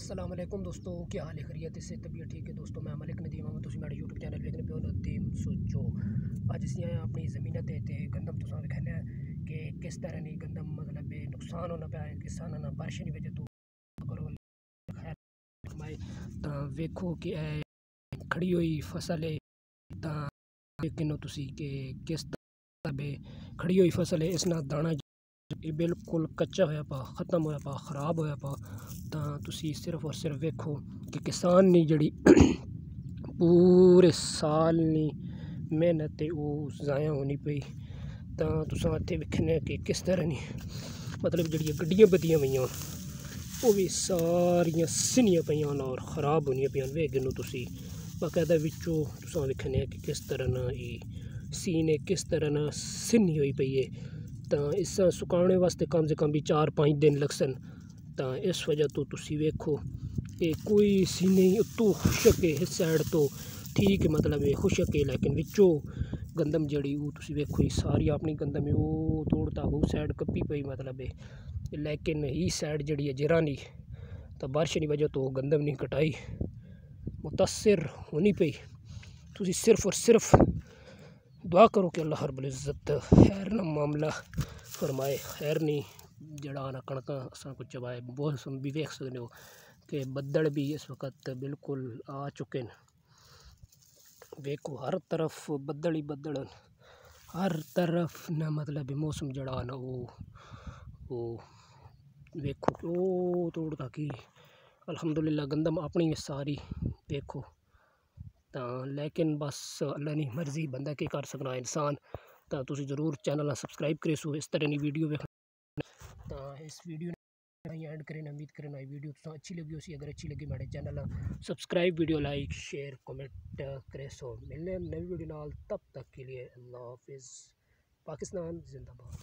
अस्सलाम वालेकुम दोस्तों, क्या हाल है? खैरियत से तबीयत ठीक है दोस्तों। मैं मलिक नदीम हूं, तुम मेरे यूट्यूब चैनल वेखने पे हो नदीम सोचो। अज असी आए अपनी ज़मीन ते गंदम तुसा दिखाने कि किस तरह नहीं गंदम मतलब नुकसान होना पाया है किसाना ना बारिश नहीं वजह तो करो खैर फरमाए। तो वेखो कि खड़ी हुई फसल है किनो तुसी कि किस तरह खड़ी हुई फसल है इसना दाना ये बिल्कुल कच्चा होया पा ख़त्म होया पा ख़राब होया पा। तो तुसी सिर्फ और सिर्फ वेखो कि किसान ने जड़ी पूरे साल नी मेहनत है वो ज़ाया होनी पई। तो तुसा इत्थे वेखने कि किस तरह नी मतलब जड़ियाँ गड्डियाँ बदियां पईयां वो भी सारियां सिनियां पईयां और ख़राब होनियां पईयां। वेखो तुसी बाकायदा विचों तुसा वेखने कि किस तरह ना ये सीने किस तरह ना सिनी हुई पई है। तो इस सुकाने वास्ते कम से कम भी 4-5 दिन लगसन। तो इस वजह तो तुसी वेखो कि कोई सी नहीं उतों खुशक है इस साइड तो ठीक है मतलब ये खुशक है लेकिन विचों गंदम जड़ी वो तुसी वेखो सारी अपनी गंदम है वो तोड़ता वो साइड कपी पई मतलब है लेकिन ये साइड जड़ी है जरा नहीं। तो बारिश की वजह तो गंदम नहीं कटाई मुतासर होनी पई। तुसी सिर्फ और सिर्फ दुआ करो कि अल्लाह रब्बुल इज़्ज़त खैर ना मामला फरमाए। खैर नहीं जड़ा ना कणका असा कुछ चबाए मौसम भी वेख सकते हो कि बदल भी इस वक्त बिल्कुल आ चुके हैं। वेखो हर तरफ बदल ही बदल हर तरफ ना मतलब मौसम जड़ा ना वो वेखो वो तोड़ता कि अल्हम्दुलिल्लाह गंदम अपनी सारी देखो। तो लेकिन बस अल्लाह की मर्जी बंदा की कर सकना इंसान। तो तुसी जरूर चैनल सबसक्राइब करे सो इस तरह की वीडियो वेख। तो इस वीडियो एंड करें उम्मीद करें वीडियो तो अच्छी लगी उसी अगर अच्छी लगी मेरे channel subscribe video like share comment करे सो मिलने नई वीडियो नाल तब तक के लिए अल्लाह हाफिज़। पाकिस्तान जिंदाबाद।